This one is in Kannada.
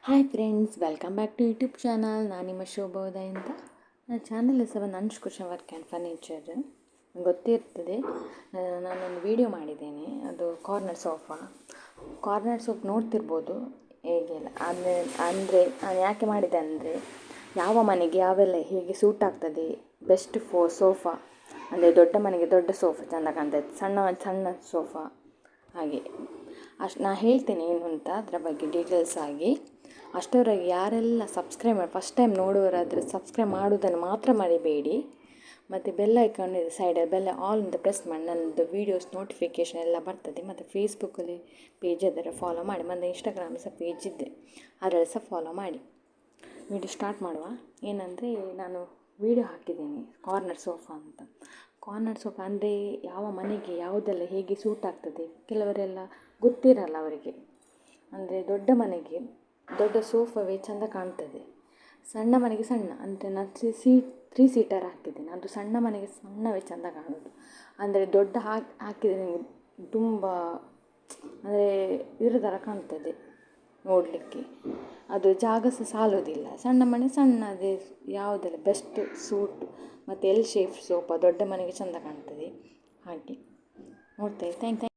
Hi friends, welcome back to YouTube channel. ನಾನು ನಿಮ್ಮ ಶೋಭೋದಯ ಅಂತ. ನನ್ನ ಚಾನಲ್ ಹೆಸರು Anush cushion work and furniture. ಗೊತ್ತಿರ್ತದೆ, ನಾನೊಂದು ವಿಡಿಯೋ ಮಾಡಿದ್ದೇನೆ. ಅದು ಕಾರ್ನರ್ ಸೋಫಾ ನೋಡ್ತಿರ್ಬೋದು ಹೇಗೆಲ್ಲ. ಅಂದರೆ ನಾನು ಯಾಕೆ ಮಾಡಿದೆ ಅಂದರೆ, ಯಾವ ಮನೆಗೆ ಯಾವೆಲ್ಲ ಹೇಗೆ ಸೂಟ್ ಆಗ್ತದೆ, ಬೆಸ್ಟ್ ಸೋಫಾ ಅಂದರೆ ದೊಡ್ಡ ಮನೆಗೆ ದೊಡ್ಡ ಸೋಫಾ ಚೆಂದ ಕಾಣ್ತದೆ, ಸಣ್ಣ ಸೋಫಾ ಹಾಗೆ ನಾನು ಹೇಳ್ತೇನೆ ಏನು ಅಂತ ಅದರ ಬಗ್ಗೆ ಡೀಟೇಲ್ಸ್ ಆಗಿ. ಅಷ್ಟರವರೆಗೆ ಯಾರೆಲ್ಲ ಫಸ್ಟ್ ಟೈಮ್ ನೋಡುವವರಾದರೆ ಸಬ್ಸ್ಕ್ರೈಬ್ ಮಾಡೋದನ್ನು ಮಾತ್ರ ಮರಿಬೇಡಿ. ಮತ್ತು ಬೆಲ್ ಐಕಾನ್ ಇದೆ ಸೈಡಲ್ಲಿ, ಬೆಲ್ ಆಲ್ ಅಂತ ಪ್ರೆಸ್ ಮಾಡಿ ನನ್ನದು ವೀಡಿಯೋಸ್ ನೋಟಿಫಿಕೇಷನ್ ಎಲ್ಲ ಬರ್ತದೆ. ಮತ್ತು ಫೇಸ್ಬುಕ್ಕಲ್ಲಿ ಪೇಜ್ ಇದ್ದರೆ ಫಾಲೋ ಮಾಡಿ, ಮತ್ತು ಇನ್ಸ್ಟಾಗ್ರಾಮ್ ಸಹ ಪೇಜ್ ಇದೆ, ಅದರಲ್ಲಿ ಸಹ ಫಾಲೋ ಮಾಡಿ. ವಿಡಿಯೋ ಸ್ಟಾರ್ಟ್ ಮಾಡುವ. ಏನಂದರೆ, ನಾನು ವಿಡಿಯೋ ಹಾಕಿದ್ದೀನಿ ಕಾರ್ನರ್ ಸೋಫಾ ಅಂತ. ಕಾರ್ನರ್ ಸೋಫಾ ಅಂದರೆ ಯಾವ ಮನೆಗೆ ಯಾವುದೆಲ್ಲ ಹೇಗೆ ಸೂಟ್ ಆಗ್ತದೆ, ಕೆಲವರೆಲ್ಲ ಗೊತ್ತಿರಲ್ಲ ಅವರಿಗೆ. ಅಂದರೆ ದೊಡ್ಡ ಮನೆಗೆ ದೊಡ್ಡ ಸೋಫಾವೇ ಚೆಂದ ಕಾಣ್ತದೆ, ಸಣ್ಣ ಮನೆಗೆ ಸಣ್ಣ. ಅಂದರೆ ನಾನು ತ್ರೀ ಸೀಟರ್ ಹಾಕಿದ್ದೇನೆ, ಅದು ಸಣ್ಣ ಮನೆಗೆ ಸಣ್ಣವೇ ಚೆಂದ ಕಾಣೋದು. ಅಂದರೆ ದೊಡ್ಡ ಹಾಕಿದರೆ ನನಗೆ ತುಂಬ ಅಂದರೆ ಇದರ ಥರ ಕಾಣ್ತದೆ ನೋಡಲಿಕ್ಕೆ, ಅದು ಜಾಗ ಸಹ ಸಾಲೋದಿಲ್ಲ. ಸಣ್ಣ ಮನೆ ಸಣ್ಣದೇ ಯಾವುದೆಲ್ಲ ಬೆಸ್ಟ್ ಸೂಟ್. ಮತ್ತು ಶೇಪ್ ಸೋಫಾ ದೊಡ್ಡ ಮನೆಗೆ ಚೆಂದ ಕಾಣ್ತದೆ ಹಾಗೆ ನೋಡ್ತೇವೆ. Thank you.